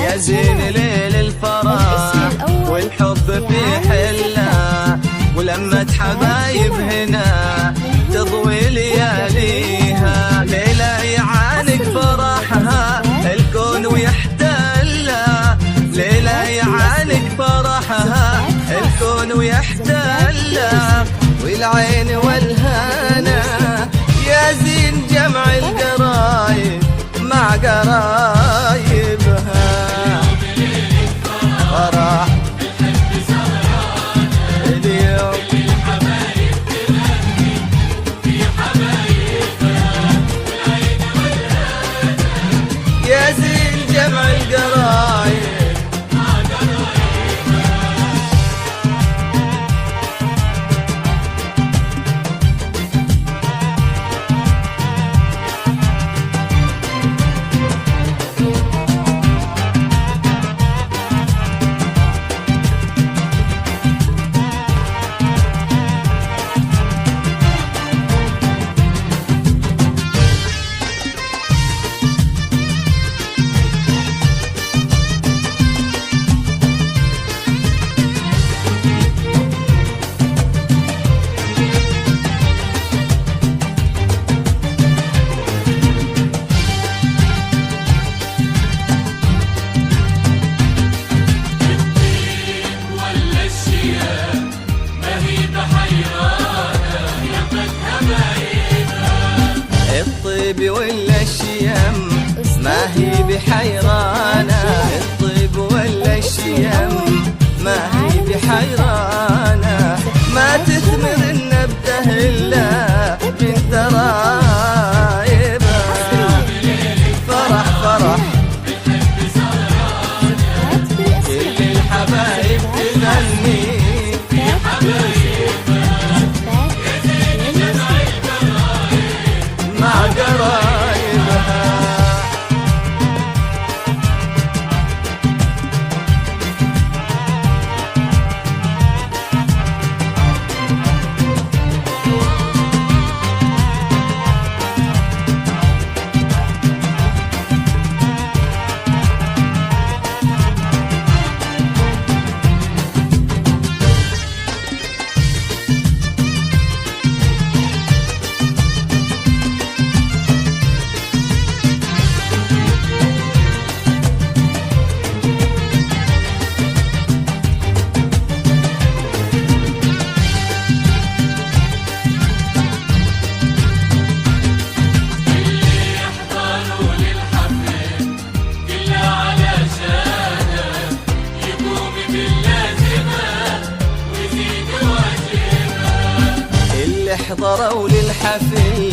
يا زين ليل الفرح والحب في حله، ولمة حبايب هنا تضوي لياليها. ليلة يعانق فرحها الكون ويحتلها، ليلة يعانق فرحها الكون ويحتلها. والعين والهنا يا زين جمع القرايب مع قرايبها. فرح اليوم يا زين جمع القرايب. الطيب ولا الشيم ما هي بحيرانة، الطيب ولا الشيم ما هي بحيرانة. ما تثمر النبتة إلا من ثرايبها. فرح فرح كل الحبايب تغني مع قرايبها. احضروا للحفل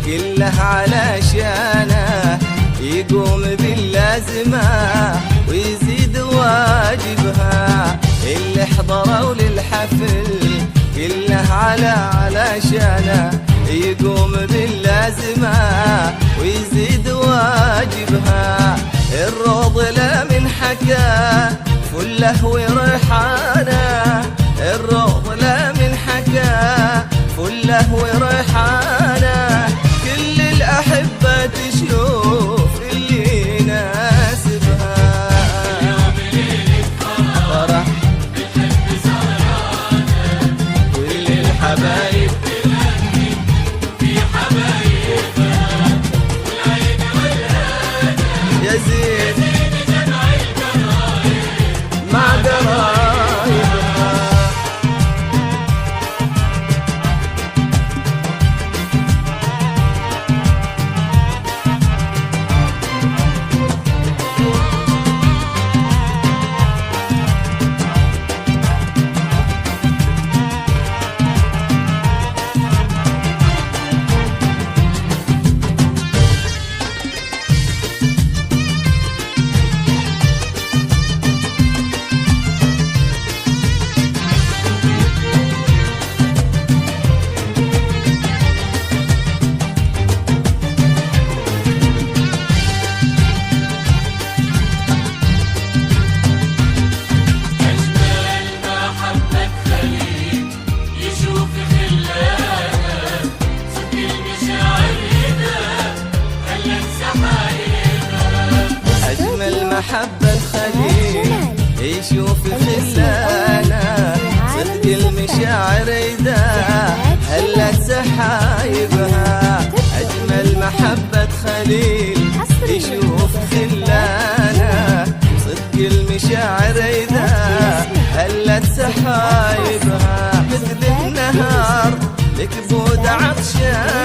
كله علشانه، يقوم باللازمه ويزيد واجبها. اللي احضروا للحفل كله علشانه، يقوم باللازمه ويزيد واجبها. الروض لا من حكاه فله وريحانه، الروض لا من حكاه فله وريحانه. كل الأحبة تشوف اللي يناسبها. فرح كل الحبايب تغني في حبايبها. والعين والهنا يا زين جمع القرايب مع قرايب. قليل يشوف خلانا صدق المشاعر إذا هلت سحايبها مثل النهار لك بود عطشان